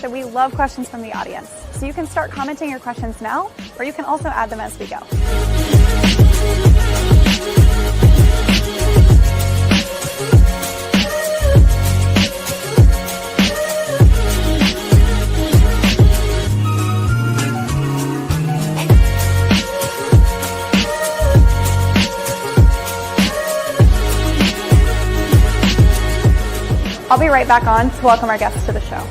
that we love questions from the audience. So you can start commenting your questions now, or you can also add them as we go. I'll be right back on to welcome our guests to the show.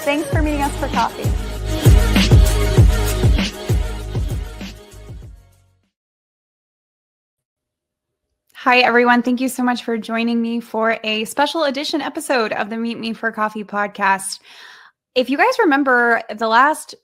Thanks for meeting us for coffee. Hi, everyone. Thank you so much for joining me for a special edition episode of the Meet Me for Coffee podcast. If you guys remember, the last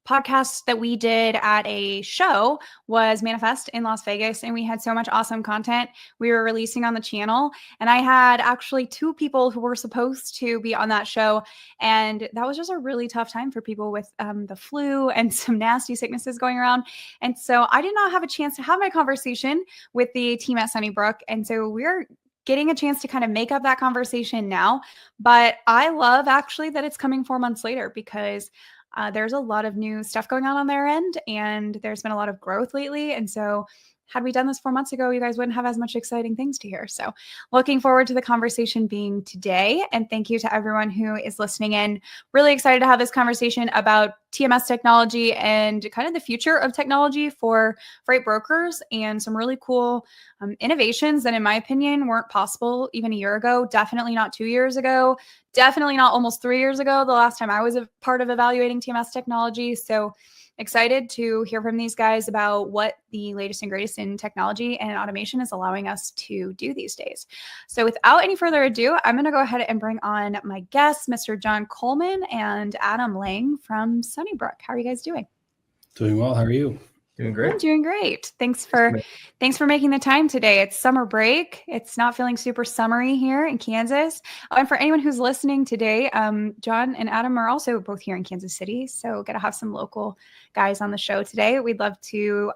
podcast that we did at a show was Manifest in Las Vegas, and we had so much awesome content we were releasing on the channel. And I had actually 2 people who were supposed to be on that show, and that was just a really tough time for people with the flu and some nasty sicknesses going around. And so I did not have a chance to have my conversation with the team at Sunnybrook, and so we're getting a chance to kind of make up that conversation now. But I love actually that it's coming 4 months later, because there's a lot of new stuff going on their end, and there's been a lot of growth lately. And so had we done this 4 months ago, you guys wouldn't have as much exciting things to hear. So looking forward to the conversation being today. And thank you to everyone who is listening in. Really excited to have this conversation about TMS technology and kind of the future of technology for freight brokers, and some really cool innovations that, in my opinion, weren't possible even a year ago. Definitely not 2 years ago. Definitely not almost 3 years ago, the last time I was a part of evaluating TMS technology. So excited to hear from these guys about what the latest and greatest in technology and automation is allowing us to do these days. So without any further ado, I'm going to go ahead and bring on my guests, Mr. John Kuhlmann and Adam Lang from Sunnybrook. How are you guys doing? Doing well. How are you? Doing great. I'm doing great. Thanks for making the time today. It's summer break. It's not feeling super summery here in Kansas. Oh, and for anyone who's listening today, John and Adam are also both here in Kansas City. So got to have some local guys on the show today. We'd love to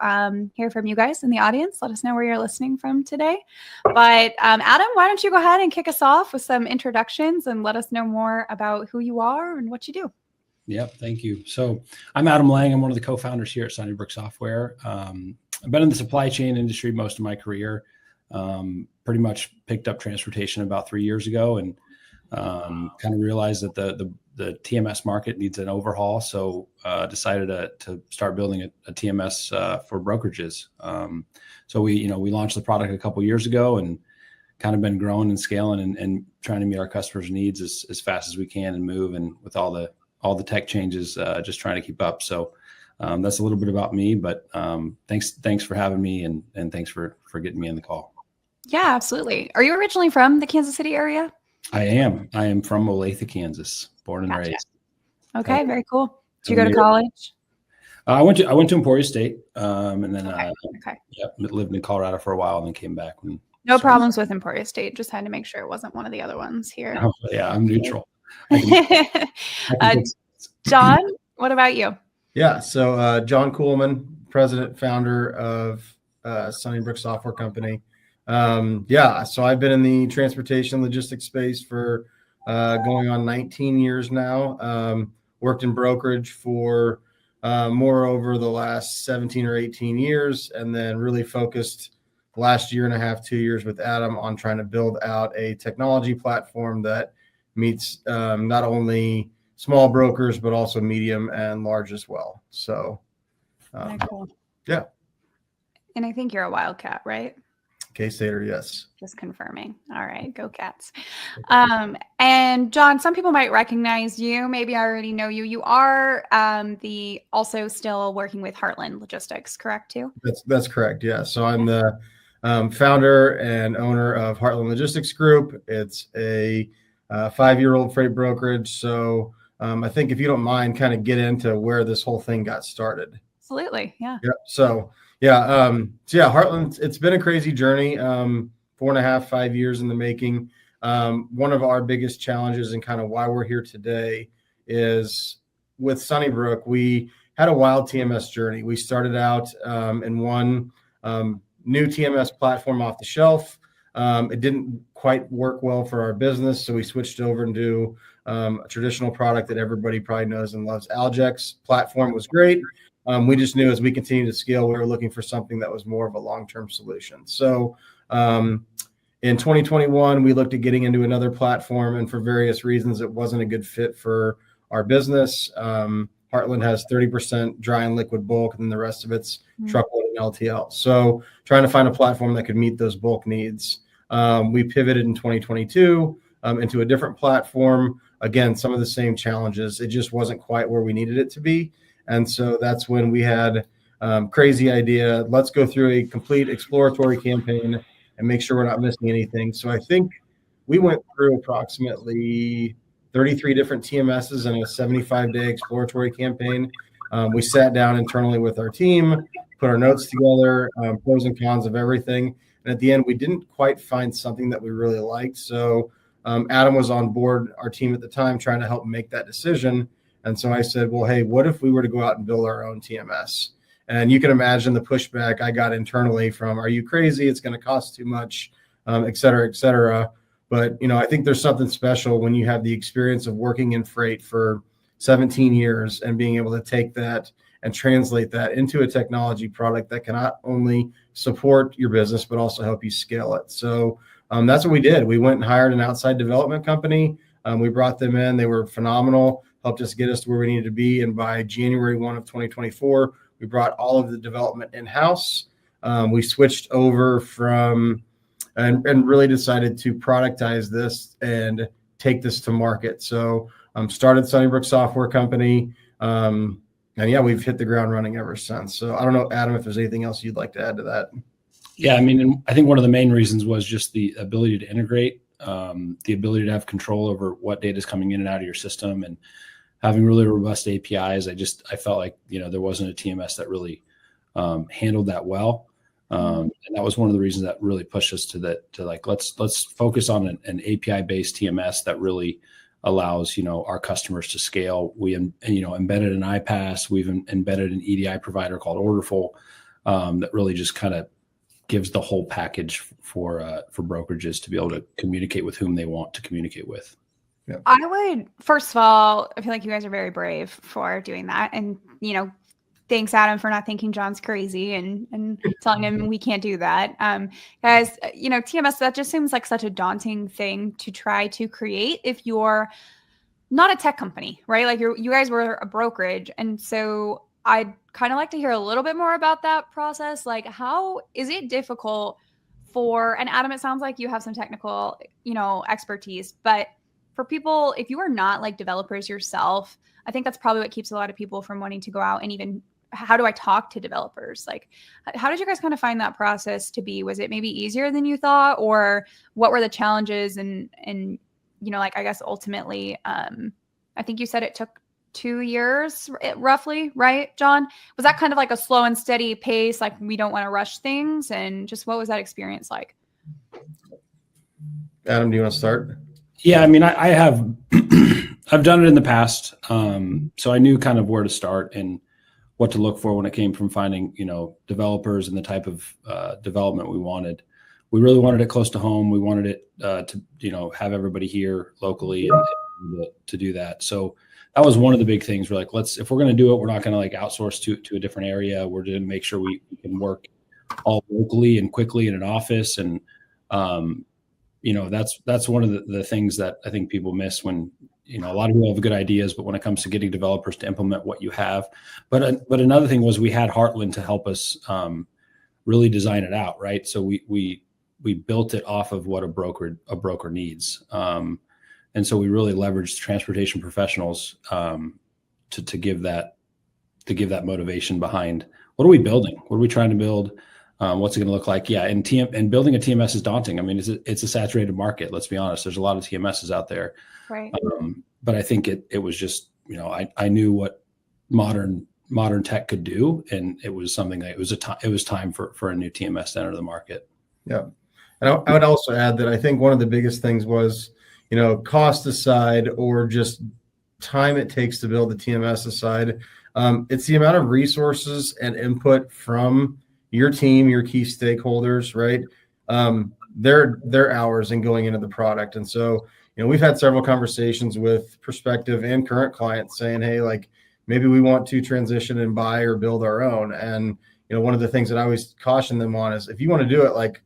hear from you guys in the audience. Let us know where you're listening from today. But Adam, why don't you go ahead and kick us off with some introductions and let us know more about who you are and what you do. Yep. Thank you. So I'm Adam Lang. I'm one of the co-founders here at Sunnybrook Software. I've been in the supply chain industry most of my career. Pretty much picked up transportation about 3 years ago, and kind of realized that the TMS market needs an overhaul. So decided to start building a TMS for brokerages. So we launched the product a couple years ago, and kind of been growing and scaling and trying to meet our customers' needs as fast as we can and move. And with all the tech changes, just trying to keep up. So that's a little bit about me, but thanks for having me, and thanks for getting me on the call. Yeah, absolutely. Are you originally from the Kansas City area? I am. I am from Olathe, Kansas, born and Gotcha. raised. Okay, very cool. Did you Have go a to near- college? I went to Emporia State, and then Okay. lived in Colorado for a while, and then came back. And No problems with Emporia State. Just had to make sure it wasn't one of the other ones here. Oh, yeah, I'm neutral. I can John, what about you? Yeah. So John Kuhlmann, president, founder of Sunnybrook Software Company. So I've been in the transportation logistics space for going on 19 years now. Worked in brokerage for more over the last 17 or 18 years, and then really focused the last year and a half, 2 years with Adam on trying to build out a technology platform that meets not only small brokers, but also medium and large as well. So, Very cool. Yeah. And I think you're a Wildcat, right? K-Stater, yes. Just confirming. All right, go Cats. And John, some people might recognize you. Maybe I already know you. You are the also still working with Heartland Logistics, correct too? That's correct. Yeah. So I'm the founder and owner of Heartland Logistics Group. It's a 5-year-old freight brokerage. So I think if you don't mind, kind of get into where this whole thing got started. Absolutely. Yeah. Yep. So Heartland, it's been a crazy journey. 4.5, 5 years in the making. One of our biggest challenges and kind of why we're here today is with Sunnybrook, we had a wild TMS journey. We started out in one new TMS platform off the shelf. It didn't quite work well for our business, so we switched over and do a traditional product that everybody probably knows and loves. Aljex platform was great. We just knew as we continue to scale, we were looking for something that was more of a long-term solution. So in 2021, we looked at getting into another platform, and for various reasons, it wasn't a good fit for our business. Heartland has 30% dry and liquid bulk, and then the rest of it's truckload and LTL. So trying to find a platform that could meet those bulk needs. We pivoted in 2022 into a different platform. Again, some of the same challenges. It just wasn't quite where we needed it to be. And so that's when we had crazy idea. Let's go through a complete exploratory campaign and make sure we're not missing anything. So I think we went through approximately 33 different TMSs in a 75-day exploratory campaign. We sat down internally with our team, put our notes together, pros and cons of everything. And at the end, we didn't quite find something that we really liked. So Adam was on board, our team at the time, trying to help make that decision. And so I said, well, hey, what if we were to go out and build our own TMS? And you can imagine the pushback I got internally from, are you crazy? It's going to cost too much, et cetera, et cetera. But, I think there's something special when you have the experience of working in freight for 17 years and being able to take that and translate that into a technology product that can not only support your business, but also help you scale it. So that's what we did. We went and hired an outside development company. We brought them in. They were phenomenal, helped us get us to where we needed to be. And by January 1 of 2024, we brought all of the development in-house. We switched over from and really decided to productize this and take this to market. So started Sunnybrook Software Company. We've hit the ground running ever since. So I don't know, Adam, if there's anything else you'd like to add to that. Yeah, I think one of the main reasons was just the ability to integrate, the ability to have control over what data is coming in and out of your system, and having really robust APIs. I felt like, there wasn't a TMS that really handled that well. And that was one of the reasons that really pushed us to let's focus on an API-based TMS that really allows, our customers to scale. We, embedded an iPaaS. We've embedded an EDI provider called Orderful that really just kind of gives the whole package for brokerages to be able to communicate with whom they want to communicate with. Yeah. I would, first of all, I feel like you guys are very brave for doing that. And, thanks, Adam, for not thinking John's crazy and telling him we can't do that. Guys, TMS, that just seems like such a daunting thing to try to create if you're not a tech company, right? Like you guys were a brokerage. And so I'd kind of like to hear a little bit more about that process. Like, how is it difficult and Adam, it sounds like you have some technical, expertise, but for people, if you are not like developers yourself, I think that's probably what keeps a lot of people from wanting to go out and even how do I talk to developers? Like, how did you guys kind of find that process to be? Was it maybe easier than you thought, or what were the challenges? And like, I guess ultimately, I think you said it took 2 years roughly, right, John? Was that kind of like a slow and steady pace? Like, we don't want to rush things, and just what was that experience like? Adam, do you want to start? Yeah, I mean, I have, I've done it in the past. So I knew kind of where to start and what to look for when it came from finding, developers and the type of development we wanted. We really wanted it close to home. We wanted it to, have everybody here locally and to do that. So that was one of the big things. We're like, if we're going to do it, we're not going to like outsource to a different area. We're going to make sure we can work all locally and quickly in an office. And, that's one of the things that I think people miss when, a lot of people have good ideas, but when it comes to getting developers to implement what you have. But another thing was we had Heartland to help us really design it out, right? So we built it off of what a broker needs. And so we really leveraged transportation professionals to give that motivation behind what are we building? What are we trying to build? What's it going to look like? Yeah, and building a TMS is daunting. I mean, it's a saturated market. Let's be honest. There's a lot of TMSs out there. Right. But I think it was just, I knew what modern tech could do, and it was something that it was time for a new TMS to enter the market. Yeah, and I would also add that I think one of the biggest things was, cost aside, or just time it takes to build the TMS aside, it's the amount of resources and input from your team, your key stakeholders, right? Their hours in going into the product. And so, we've had several conversations with prospective and current clients saying, hey, like maybe we want to transition and buy or build our own. And, one of the things that I always caution them on is if you want to do it, like,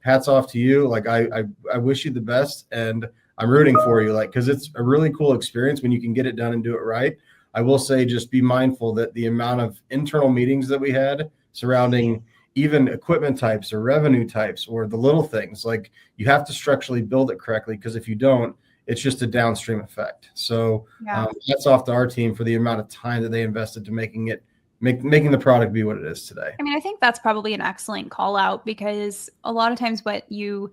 hats off to you. Like I wish you the best, and I'm rooting for you, like, cause it's a really cool experience when you can get it done and do it right. I will say, just be mindful that the amount of internal meetings that we had surrounding even equipment types or revenue types or the little things, like you have to structurally build it correctly, because if you don't, it's just a downstream effect. So that's off to our team for the amount of time that they invested to making the product be what it is today. I mean, I think that's probably an excellent call out, because a lot of times what you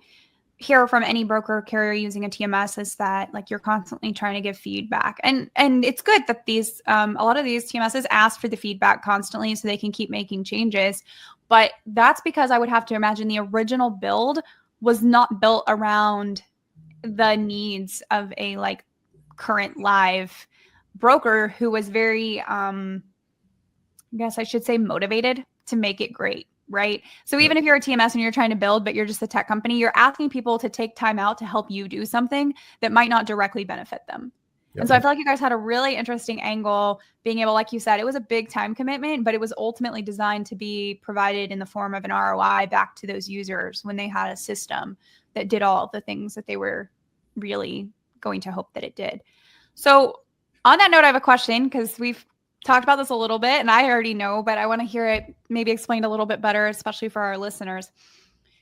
hear from any broker or carrier using a TMS is that like you're constantly trying to give feedback, and it's good that these a lot of these TMSs ask for the feedback constantly so they can keep making changes. But that's because I would have to imagine the original build was not built around the needs of a like current live broker who was very I guess I should say motivated to make it great. Right. So even if you're a TMS and you're trying to build, but you're just a tech company, you're asking people to take time out to help you do something that might not directly benefit them. Yep. And so I feel like you guys had a really interesting angle, being able, like you said, it was a big time commitment, but it was ultimately designed to be provided in the form of an ROI back to those users when they had a system that did all the things that they were really going to hope that it did. So on that note, I have a question, because we've talked about this a little bit and I already know, but I want to hear it maybe explained a little bit better, especially for our listeners.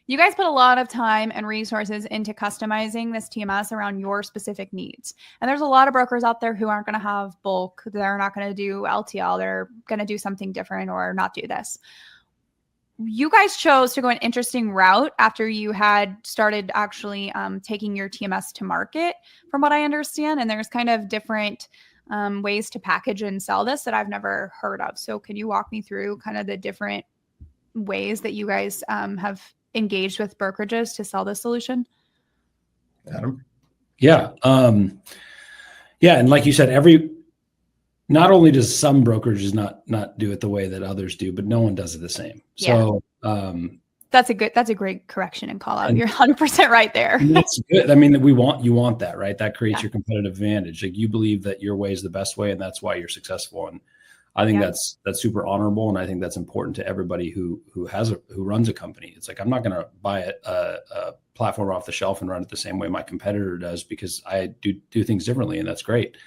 You guys put a lot of time and resources into customizing this TMS around your specific needs. And there's a lot of brokers out there who aren't going to have bulk. They're not going to do LTL. They're going to do something different or not do this. You guys chose to go an interesting route after you had started actually taking your TMS to market, from what I understand. And there's kind of different ways to package and sell this that I've never heard of. So can you walk me through kind of the different ways that you guys have engaged with brokerages to sell this solution? Adam? Yeah. And like you said, not only does some brokerages not do it the way that others do, but no one does it the same. Yeah. So that's a great correction and call out. You're 100% right there. That's good. I mean, you want that, right? That creates your competitive advantage. Like you believe that your way is the best way, and that's why you're successful. And I think that's super honorable. And I think that's important to everybody who runs a company. It's like, I'm not going to buy a platform off the shelf and run it the same way my competitor does, because I do things differently, and that's great.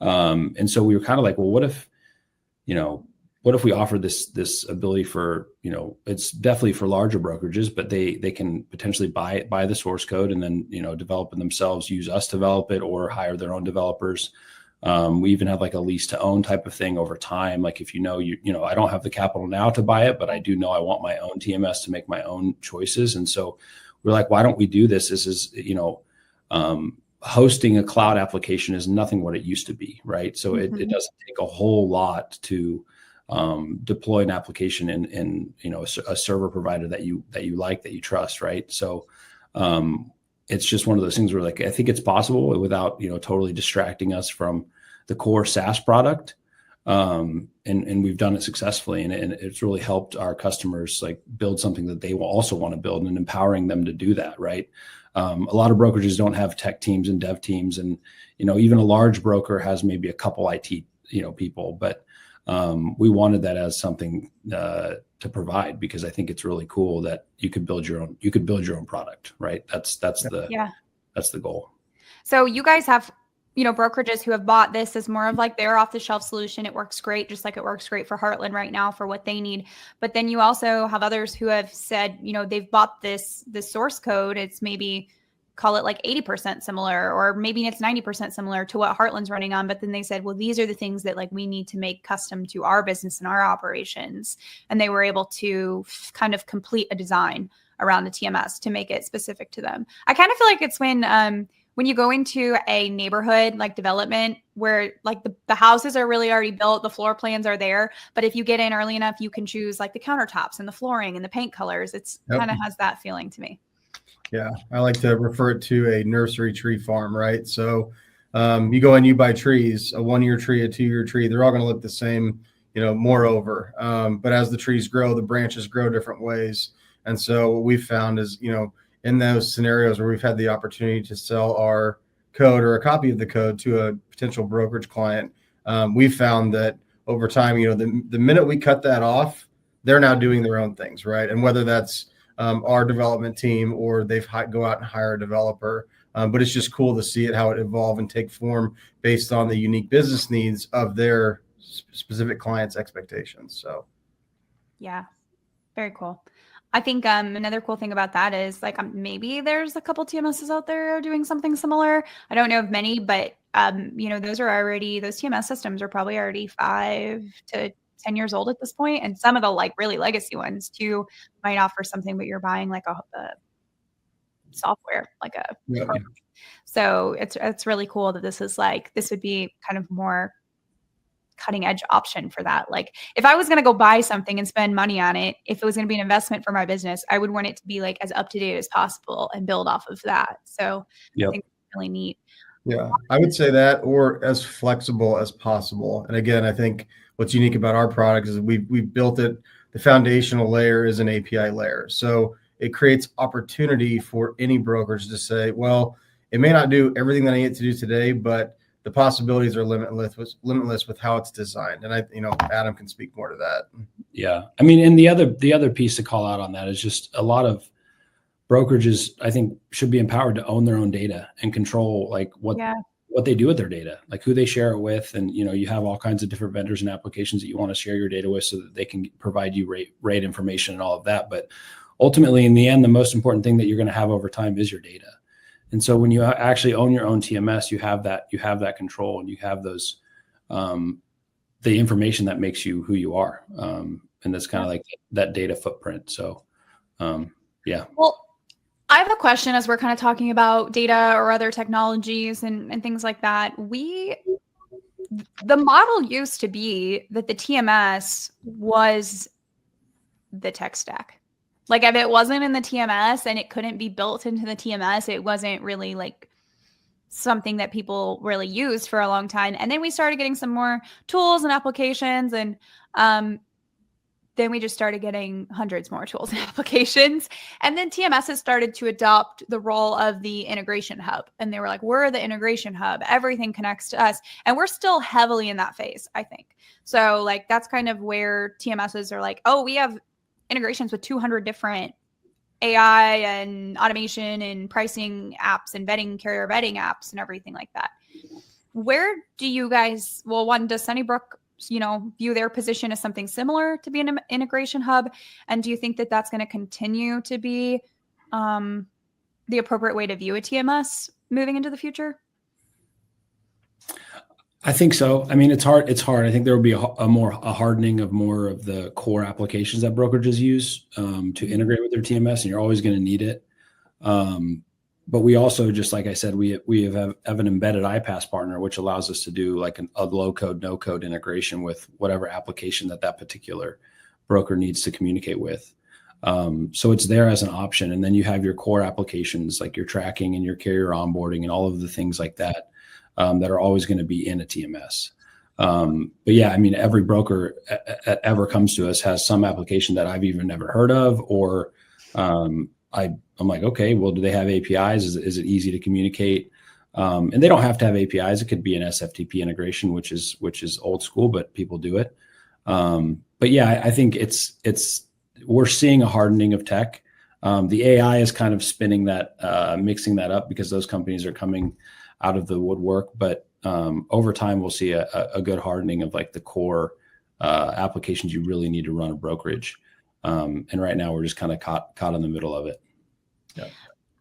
And so we were kind of like, well, what if we offer this ability for, it's definitely for larger brokerages, but they can potentially buy the source code and then, develop it themselves, use us to develop it, or hire their own developers. We even have like a lease to own type of thing over time. Like if I don't have the capital now to buy it, but I do know I want my own TMS to make my own choices. And so we're like, why don't we do this? This is, hosting a cloud application is nothing what it used to be, right? So it doesn't take a whole lot to deploy an application in a server provider that you like, that you trust, right? So it's just one of those things where like I think it's possible without totally distracting us from the core SaaS product, and we've done it successfully, and it's really helped our customers like build something that they will also want to build, and empowering them to do that, right? A lot of brokerages don't have tech teams and dev teams, and even a large broker has maybe a couple IT people, but we wanted that as something to provide, because I think it's really cool that you could build your own product, right? That's the goal. So you guys have brokerages who have bought this as more of like their off-the-shelf solution. It works great, just like it works great for Heartland right now for what they need. But then you also have others who have said, they've bought this source code. It's maybe call it like 80% similar, or maybe it's 90% similar to what Heartland's running on. But then they said, well, these are the things that like we need to make custom to our business and our operations. And they were able to kind of complete a design around the TMS to make it specific to them. I kind of feel like it's when you go into a neighborhood like development where like the houses are really already built, the floor plans are there, but if you get in early enough, you can choose like the countertops and the flooring and the paint colors. It's kind of has that feeling to me. Yeah, I like to refer it to a nursery tree farm, right? So you go and you buy trees, a 1-year tree, a 2-year tree, they're all going to look the same, moreover. But as the trees grow, the branches grow different ways. And so what we've found is, in those scenarios where we've had the opportunity to sell our code or a copy of the code to a potential brokerage client, we've found that over time, the minute we cut that off, they're now doing their own things, right? And whether that's our development team or they've go out and hire a developer, but it's just cool to see it, how it evolve and take form based on the unique business needs of their specific clients' expectations. So, yeah, very cool. I think another cool thing about that is like maybe there's a couple TMSs out there doing something similar. I don't know of many, but those TMS systems are probably already 5 to 10 years old at this point, and some of the like really legacy ones too might offer something, but you're buying like a software, like a program. So it's really cool that this would be kind of more cutting edge option for that. Like if I was going to go buy something and spend money on it, if it was going to be an investment for my business, I would want it to be like as up to date as possible and build off of that. So I think it's really neat. Yeah, I would say that, or as flexible as possible. And again, I think what's unique about our product is we built it. The foundational layer is an API layer. So it creates opportunity for any brokerage to say, well, it may not do everything that I need to do today, but the possibilities are limitless with how it's designed. And Adam can speak more to that. Yeah. I mean, and the other piece to call out on that is just a lot of brokerages, I think, should be empowered to own their own data and control like what they do with their data, like who they share it with. And, you have all kinds of different vendors and applications that you want to share your data with so that they can provide you rate information and all of that. But ultimately, in the end, the most important thing that you're going to have over time is your data. And so when you actually own your own TMS, you have that control, and you have those, the information that makes you who you are. And that's kind of like that data footprint. So, yeah. Well, I have a question as we're kind of talking about data or other technologies and things like that. The model used to be that the TMS was the tech stack. Like if it wasn't in the TMS and it couldn't be built into the TMS, it wasn't really like something that people really used for a long time. And then we started getting some more tools and applications, and then we just started getting hundreds more tools and applications. And then TMS has started to adopt the role of the integration hub. And they were like, we're the integration hub. Everything connects to us. And we're still heavily in that phase, I think. So like, that's kind of where TMSs are like, oh, we have integrations with 200 different AI and automation and pricing apps and carrier vetting apps and everything like that. Where do you guys, does Sunnybrook, view their position as something similar to be an integration hub? And do you think that that's going to continue to be the appropriate way to view a TMS moving into the future? I think so. I mean, it's hard. I think there will be a hardening of more of the core applications that brokerages use to integrate with their TMS, and you're always going to need it. But we also, just like I said, we have an embedded iPaaS partner, which allows us to do like a low code, no code integration with whatever application that particular broker needs to communicate with. So it's there as an option. And then you have your core applications like your tracking and your carrier onboarding and all of the things like that that are always going to be in a TMS. But yeah, I mean, every broker that ever comes to us has some application that I've even never heard of, or I'm like, okay, well, do they have APIs? Is it easy to communicate? And they don't have to have APIs. It could be an SFTP integration, which is old school, but people do it. But yeah, I think we're seeing a hardening of tech. The AI is kind of spinning that, mixing that up because those companies are coming out of the woodwork. But over time, we'll see a good hardening of like the core applications you really need to run a brokerage. And right now, we're just kind of caught in the middle of it. Yeah.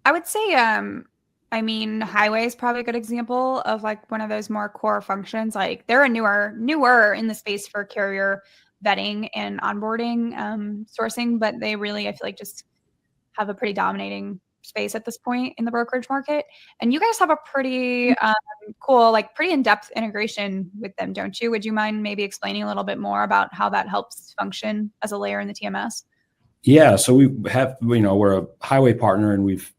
I would say, I mean, Highway is probably a good example of like one of those more core functions. Like they're a newer in the space for carrier vetting and onboarding, sourcing, but they really, I feel like, just have a pretty dominating space at this point in the brokerage market. And you guys have a pretty cool, like pretty in-depth integration with them, don't you? Would you mind maybe explaining a little bit more about how that helps function as a layer in the TMS? Yeah, so we have, we're a Highway partner, and we've,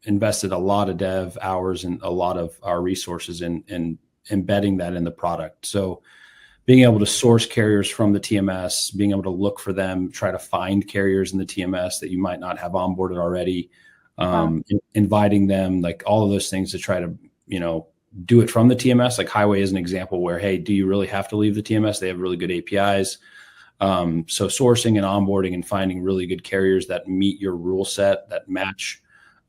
invested a lot of dev hours and a lot of our resources in embedding that in the product. So being able to source carriers from the TMS, being able to look for them, try to find carriers in the TMS that you might not have onboarded already, inviting them, like all of those things to try to, do it from the TMS. Like Highway is an example where, hey, do you really have to leave the TMS? They have really good APIs. So sourcing and onboarding and finding really good carriers that meet your rule set, that match,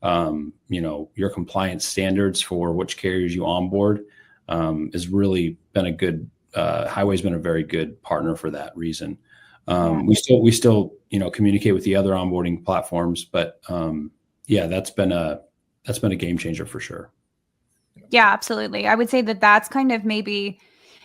your compliance standards for which carriers you onboard, has really been a good, Highway's been a very good partner for that reason. We still, communicate with the other onboarding platforms, but yeah, that's been a game changer for sure. Yeah, absolutely. I would say that's kind of maybe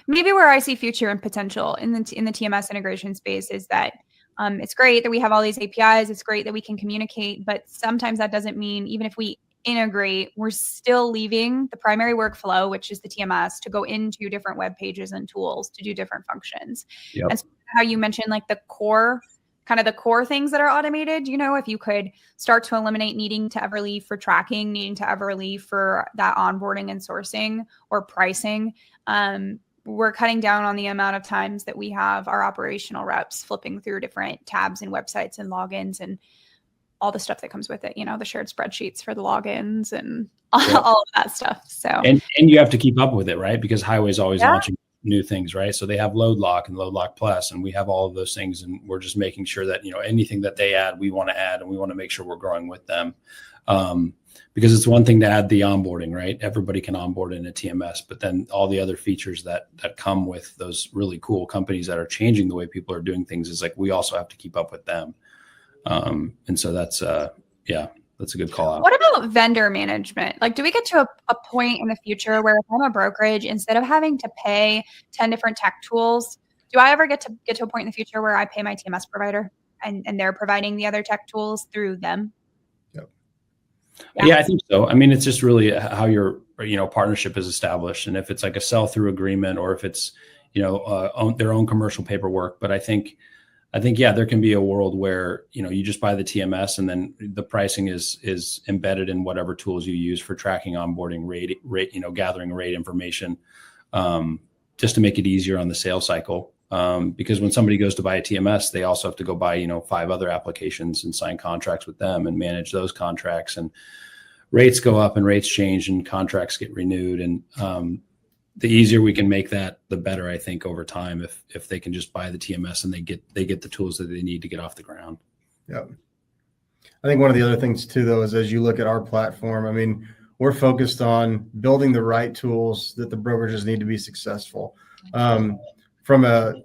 where I see future and potential in the TMS integration space is that it's great that we have all these APIs. It's great that we can communicate, but sometimes that doesn't mean even if we integrate, we're still leaving the primary workflow, which is the TMS, to go into different web pages and tools to do different functions. Yep. And so how you mentioned like the core things that are automated, if you could start to eliminate needing to ever leave for tracking, needing to ever leave for that onboarding and sourcing or pricing, we're cutting down on the amount of times that we have our operational reps flipping through different tabs and websites and logins and all the stuff that comes with it, the shared spreadsheets for the logins and all of that stuff. So, and you have to keep up with it, right? Because Highway is always launching new things, right? So they have Load Lock and Load Lock Plus, and we have all of those things. And we're just making sure that, anything that they add, we want to add, and we want to make sure we're growing with them. Because it's one thing to add the onboarding, right? Everybody can onboard in a TMS, but then all the other features that come with those really cool companies that are changing the way people are doing things is like, we also have to keep up with them. And so that's a good call out. What about vendor management? Like, do we get to a point in the future where if I'm a brokerage, instead of having to pay 10 different tech tools, do I ever get to a point in the future where I pay my TMS provider and they're providing the other tech tools through them? Yeah, I think so. I mean, it's just really how your partnership is established, and if it's like a sell-through agreement or if it's their own commercial paperwork. But I think yeah, there can be a world where you just buy the TMS and then the pricing is embedded in whatever tools you use for tracking, onboarding, rate gathering rate information, just to make it easier on the sales cycle. Because when somebody goes to buy a TMS, they also have to go buy, 5 other applications and sign contracts with them and manage those contracts, and rates go up and rates change and contracts get renewed. And the easier we can make that, the better, I think, over time, if they can just buy the TMS and they get the tools that they need to get off the ground. Yeah. I think one of the other things too, though, is as you look at our platform, I mean, we're focused on building the right tools that the brokerages need to be successful. From a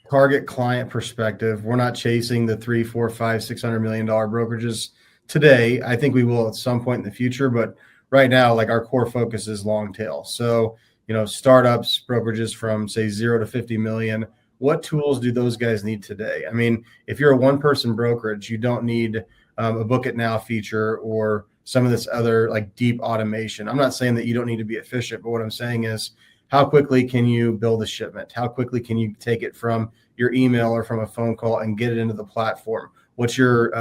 target client perspective, we're not chasing the $300, $400, $500, $600 million brokerages today. I think we will at some point in the future, but right now, like our core focus is long tail. So startups, brokerages from say 0 to 50 million. What tools do those guys need today? I mean, if you're a one-person brokerage, you don't need a book it now feature or some of this other like deep automation. I'm not saying that you don't need to be efficient, but what I'm saying is how quickly can you build a shipment? How quickly can you take it from your email or from a phone call and get it into the platform? What's your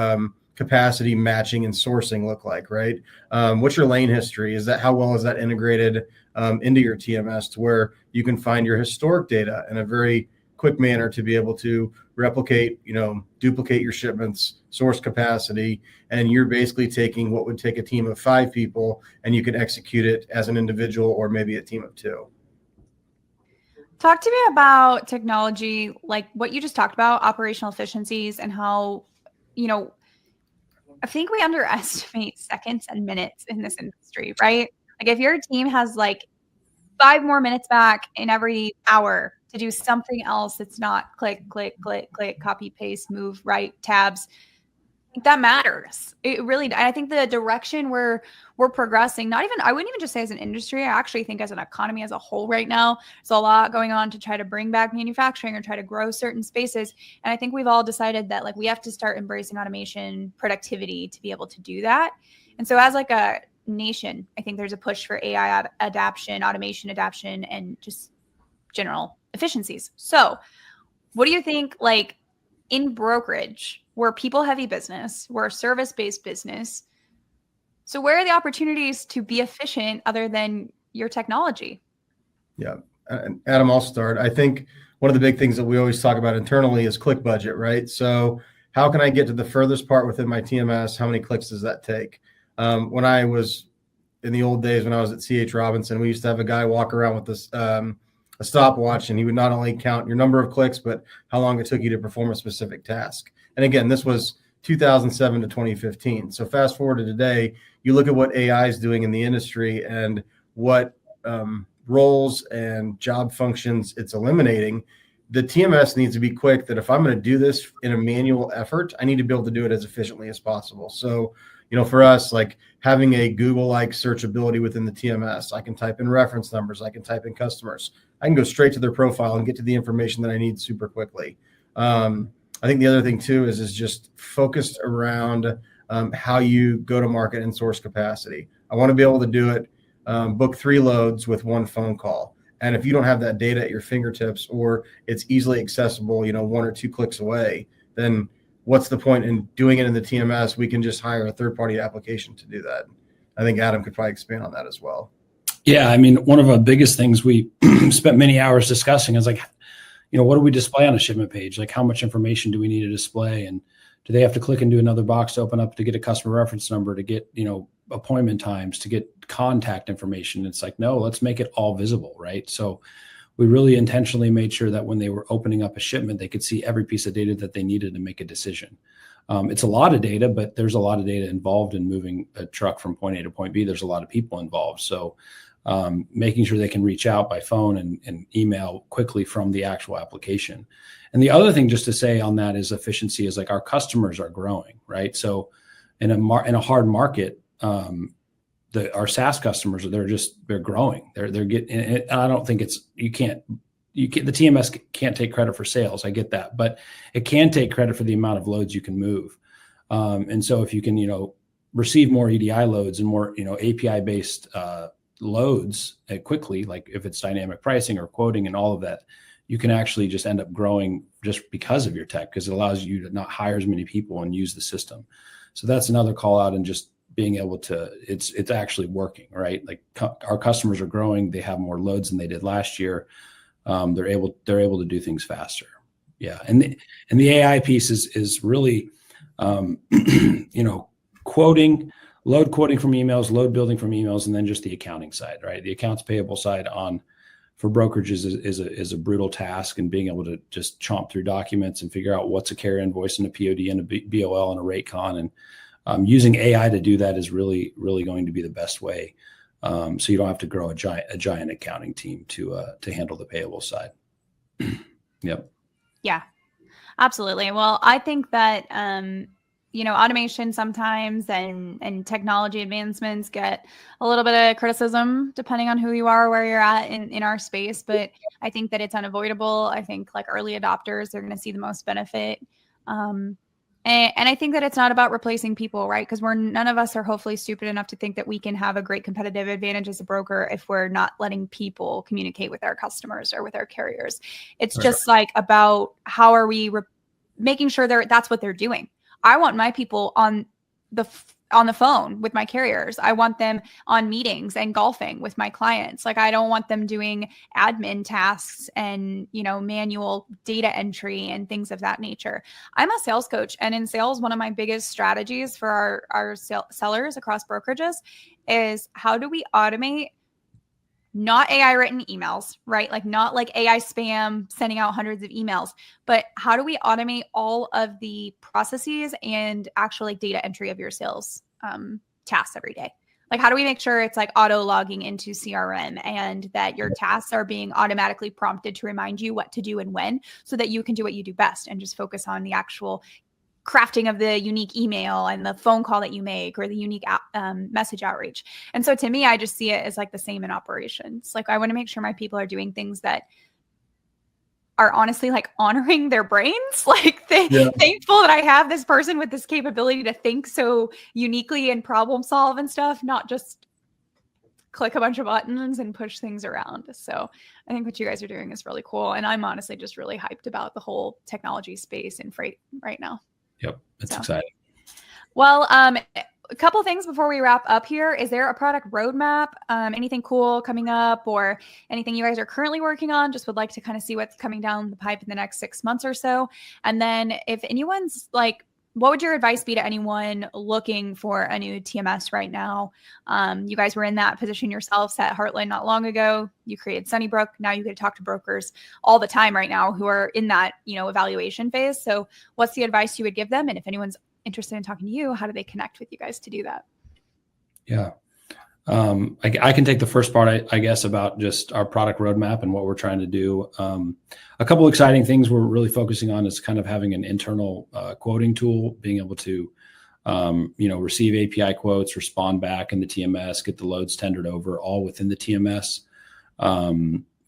capacity matching and sourcing look like, right? What's your lane history? How well is that integrated into your TMS to where you can find your historic data in a very quick manner to be able to replicate, duplicate your shipments, source capacity, and you're basically taking what would take a team of 5 people and you can execute it as an individual or maybe a team of 2. Talk to me about technology, like what you just talked about, operational efficiencies, and how, I think we underestimate seconds and minutes in this industry, right? Like if your team has like 5 more minutes back in every hour to do something else that's not click, click, click, click, copy, paste, move, right, tabs, that matters. It really, I think the direction we're progressing, I wouldn't even just say as an industry, I actually think as an economy as a whole right now, there's a lot going on to try to bring back manufacturing or try to grow certain spaces. And I think we've all decided that like we have to start embracing automation, productivity to be able to do that. And so as like a nation, I think there's a push for AI adoption, automation adoption, and just general efficiencies. So what do you think, like in brokerage, we're people heavy business, we're a service-based business. So where are the opportunities to be efficient other than your technology? Yeah. Adam, I'll start. I think one of the big things that we always talk about internally is click budget, right? So how can I get to the furthest part within my TMS? How many clicks does that take? When I was in the old days, when I was at C.H. Robinson, we used to have a guy walk around with this a stopwatch, and he would not only count your number of clicks, but how long it took you to perform a specific task. And again, this was 2007 to 2015. So fast forward to today, you look at what AI is doing in the industry and what roles and job functions it's eliminating. The TMS needs to be quick, that if I'm going to do this in a manual effort, I need to be able to do it as efficiently as possible. So, for us, like having a Google-like searchability within the TMS, I can type in reference numbers, I can type in customers, I can go straight to their profile and get to the information that I need super quickly. I think the other thing too is just focused around how you go to market and source capacity. I want to be able to do it, book 3 loads with 1 phone call. And if you don't have that data at your fingertips or it's easily accessible, 1 or 2 clicks away, then what's the point in doing it in the TMS? We can just hire a third-party application to do that. I think Adam could probably expand on that as well. Yeah, I mean, one of the biggest things we spent many hours discussing is like, what do we display on a shipment page? Like how much information do we need to display? And do they have to click into another box to open up to get a customer reference number, to get, appointment times, to get contact information? It's like, no, let's make it all visible, right? So we really intentionally made sure that when they were opening up a shipment, they could see every piece of data that they needed to make a decision. It's a lot of data, but there's a lot of data involved in moving a truck from point A to point B. There's a lot of people involved. So making sure they can reach out by phone and email quickly from the actual application. And the other thing just to say on that is efficiency is like our customers are growing, right? So in a hard market, our SaaS customers, they're growing. They're getting, and I don't think the TMS can't take credit for sales. I get that, but it can take credit for the amount of loads you can move. And so if you can, receive more EDI loads and more, API based, loads quickly, like if it's dynamic pricing or quoting and all of that, you can actually just end up growing just because of your tech, because it allows you to not hire as many people and use the system. So that's another call out, and just being able to, it's actually working, right? Like our customers are growing, they have more loads than they did last year. They're able to do things faster. Yeah, and the AI piece is really, quoting. Load quoting from emails, load building from emails, and then just the accounting side, right? The accounts payable side for brokerages is a brutal task, and being able to just chomp through documents and figure out what's a carrier invoice and a POD and a BOL and a rate con, and using AI to do that is really, really going to be the best way. So you don't have to grow a giant accounting team to handle the payable side. Yep. Yeah, absolutely. Well, I think that automation sometimes and technology advancements get a little bit of criticism depending on who you are, where you're at in our space. But I think that it's unavoidable. I think like early adopters are going to see the most benefit. And I think that it's not about replacing people, right? Because none of us are hopefully stupid enough to think that we can have a great competitive advantage as a broker if we're not letting people communicate with our customers or with our carriers. It's just like about how are we making sure that's what they're doing. I want my people on the phone with my carriers. I want them on meetings and golfing with my clients. Like, I don't want them doing admin tasks and, manual data entry and things of that nature. I'm a sales coach, and in sales, one of my biggest strategies for our sellers across brokerages is how do we automate not AI written emails, right? Like not like AI spam sending out hundreds of emails, but how do we automate all of the processes and actual like data entry of your sales tasks every day? Like, how do we make sure it's like auto logging into CRM and that your tasks are being automatically prompted to remind you what to do and when, so that you can do what you do best and just focus on the actual crafting of the unique email and the phone call that you make or the unique message outreach. And so to me, I just see it as like the same in operations. Like, I want to make sure my people are doing things that are honestly like honoring their brains. Like thankful that I have this person with this capability to think so uniquely and problem solve and stuff, not just click a bunch of buttons and push things around. So I think what you guys are doing is really cool. And I'm honestly just really hyped about the whole technology space in freight right now. Yep. It's exciting. Well, a couple things before we wrap up here. Is there a product roadmap? Anything cool coming up or anything you guys are currently working on? Just would like to kind of see what's coming down the pipe in the next 6 months or so. And then if anyone's like, what would your advice be to anyone looking for a new TMS right now? You guys were in that position yourselves at Heartland not long ago. You created Sunnybrook. Now you get to talk to brokers all the time right now who are in that, evaluation phase. So what's the advice you would give them? And if anyone's interested in talking to you, how do they connect with you guys to do that? Yeah. I can take the first part, I guess, about just our product roadmap and what we're trying to do. A couple exciting things we're really focusing on is kind of having an internal quoting tool, being able to, receive API quotes, respond back in the TMS, get the loads tendered over all within the TMS.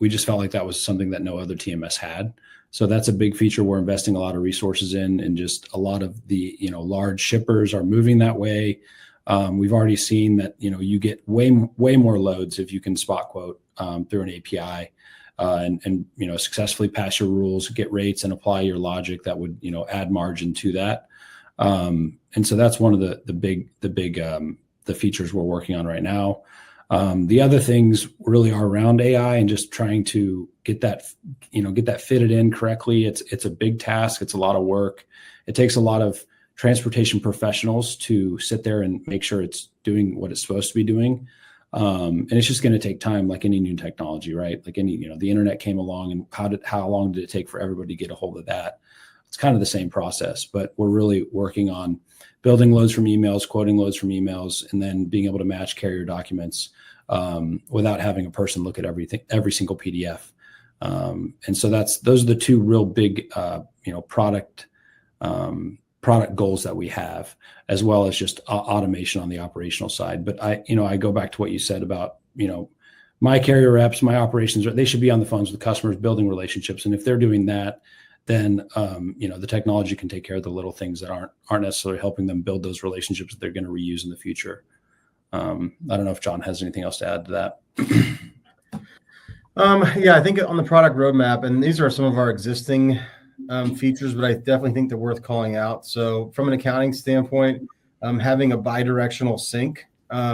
We just felt like that was something that no other TMS had. So that's a big feature we're investing a lot of resources in, and just a lot of the, large shippers are moving that way. We've already seen that, you get way more loads if you can spot quote through an API and successfully pass your rules, get rates, and apply your logic that would, add margin to that. And so that's one of the big features we're working on right now. The other things really are around AI and just trying to get that fitted in correctly. It's a big task. It's a lot of work. It takes a lot of transportation professionals to sit there and make sure it's doing what it's supposed to be doing. And it's just going to take time, like any new technology, right? Like the internet came along, and how long did it take for everybody to get a hold of that? It's kind of the same process, but we're really working on building loads from emails, quoting loads from emails, and then being able to match carrier documents without having a person look at every single PDF. And so those are the two real big, product goals that we have, as well as just automation on the operational side. But I go back to what you said about, my carrier reps, my operations, they should be on the phones with customers, building relationships. And if they're doing that, then, the technology can take care of the little things that aren't necessarily helping them build those relationships that they're going to reuse in the future. I don't know if John has anything else to add to that. I think on the product roadmap, and these are some of our existing features, but I definitely think they're worth calling out. So from an accounting standpoint, having a bi-directional sync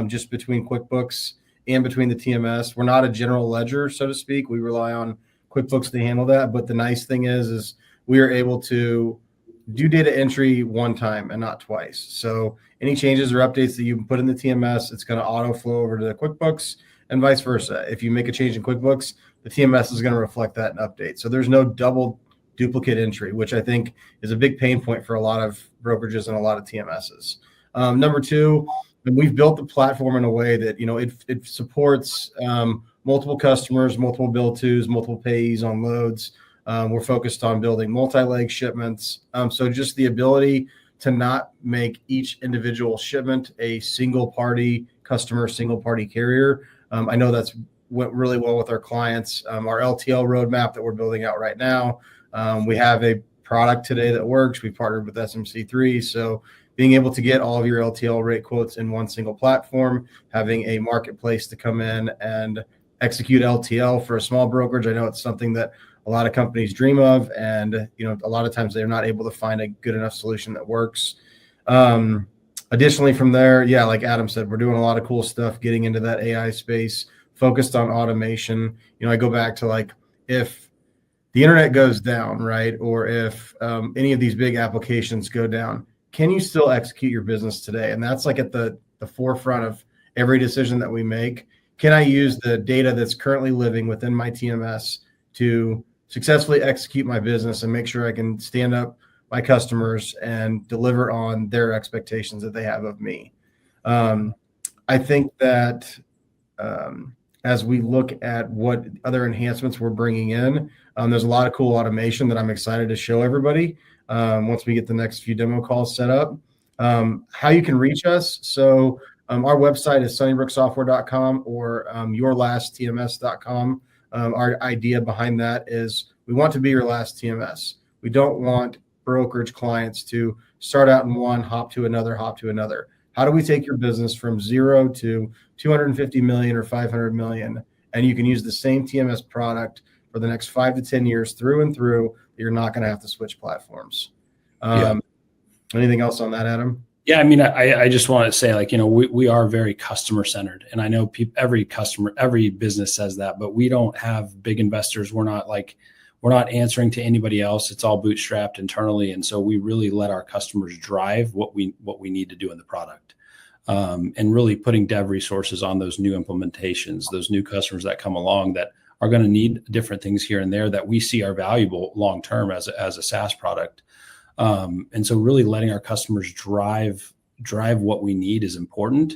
just between QuickBooks and between the TMS. We're not a general ledger, so to speak. We rely on QuickBooks to handle that. But the nice thing is we are able to do data entry one time and not twice. So any changes or updates that you put in the TMS, it's going to auto flow over to the QuickBooks, and vice versa. If you make a change in QuickBooks, the TMS is going to reflect that and update. So there's no double duplicate entry, which I think is a big pain point for a lot of brokerages and a lot of TMSs. Number two, we've built the platform in a way that, it supports multiple customers, multiple bill twos, multiple payees on loads. We're focused on building multi-leg shipments. So just the ability to not make each individual shipment a single party customer, single party carrier. I know that's went really well with our clients. Our LTL roadmap that we're building out right now, we have a product today that works. We partnered with SMC3. So being able to get all of your LTL rate quotes in one single platform, having a marketplace to come in and execute LTL for a small brokerage. I know it's something that a lot of companies dream of, and a lot of times they're not able to find a good enough solution that works. Additionally, from there, like Adam said, we're doing a lot of cool stuff, getting into that AI space, focused on automation. I go back to like, if the internet goes down, right, or if any of these big applications go down, can you still execute your business today? And that's like at the forefront of every decision that we make. Can I use the data that's currently living within my TMS to successfully execute my business and make sure I can stand up my customers and deliver on their expectations that they have of me? I think that as we look at what other enhancements we're bringing in, there's a lot of cool automation that I'm excited to show everybody once we get the next few demo calls set up. How you can reach us. So our website is sunnybrooksoftware.com or yourlasttms.com. Our idea behind that is we want to be your last TMS. We don't want brokerage clients to start out in one, hop to another. How do we take your business from 0 to 250 million or 500 million? And you can use the same TMS product for the next 5 to 10 years through and through. You're not going to have to switch platforms. Anything else on that, Adam? Yeah, I mean, I just want to say, like, we are very customer centered, and I know every business says that, but we don't have big investors. We're not answering to anybody else. It's all bootstrapped internally, and so we really let our customers drive what we need to do in the product, and really putting dev resources on those new implementations, those new customers that come along that are going to need different things here and there that we see are valuable long term as a SaaS product. And so really letting our customers drive what we need is important.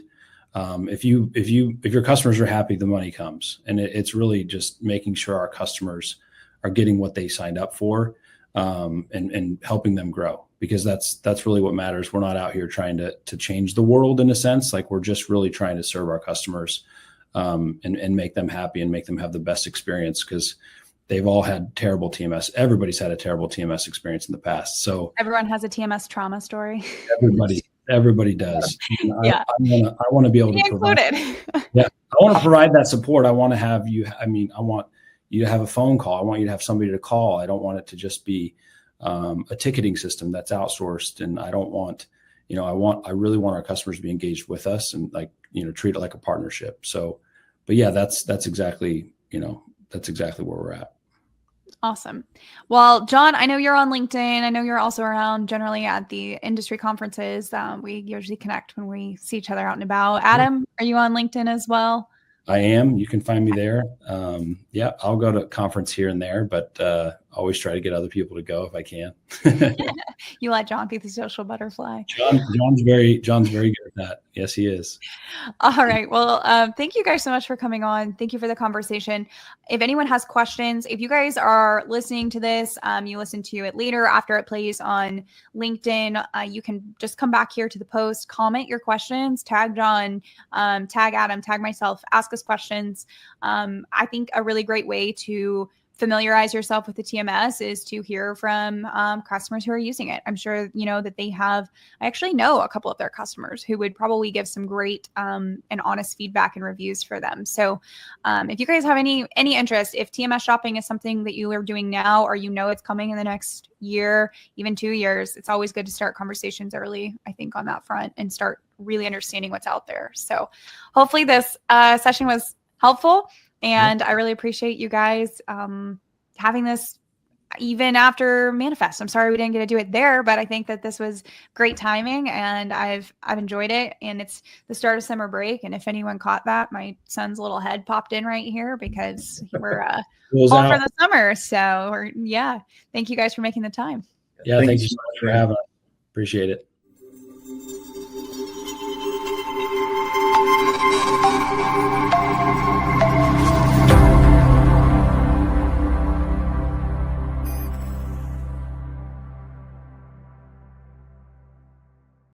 If your customers are happy, the money comes, and it's really just making sure our customers are getting what they signed up for, and helping them grow, because that's really what matters. We're not out here trying to change the world in a sense. Like, we're just really trying to serve our customers, and make them happy and make them have the best experience, because they've all had terrible TMS. Everybody's had a terrible TMS experience in the past. So everyone has a TMS trauma story. Everybody does. Yeah. I want to be able to provide. Yeah, I want to provide that support. I want to have you. I want you to have a phone call. I want you to have somebody to call. I don't want it to just be a ticketing system that's outsourced. And I don't want, I really want our customers to be engaged with us and treat it like a partnership. So, but yeah, that's exactly where we're at. Awesome. Well, John, I know you're on LinkedIn. I know you're also around generally at the industry conferences. We usually connect when we see each other out and about. Adam, are you on LinkedIn as well? I am. You can find me there. Yeah, I'll go to a conference here and there, but always try to get other people to go if I can. You let John be the social butterfly. John's very good at that. Yes, he is. All right. Well, thank you guys so much for coming on. Thank you for the conversation. If anyone has questions, if you guys are listening to this, you listen to it later after it plays on LinkedIn, you can just come back here to the post, comment your questions, tag John, tag Adam, tag myself, ask us questions. I think a really great way to familiarize yourself with the TMS is to hear from customers who are using it. I'm sure that I actually know a couple of their customers who would probably give some great and honest feedback and reviews for them. So if you guys have any interest, if TMS shopping is something that you are doing now, or it's coming in the next year, even 2 years, it's always good to start conversations early, I think, on that front, and start really understanding what's out there. So hopefully this session was helpful. And I really appreciate you guys having this even after Manifest. I'm sorry we didn't get to do it there, but I think that this was great timing, and I've enjoyed it. And it's the start of summer break. And if anyone caught that, my son's little head popped in right here because we're home for the summer. So thank you guys for making the time. Yeah, thank you so much for having us. Appreciate it.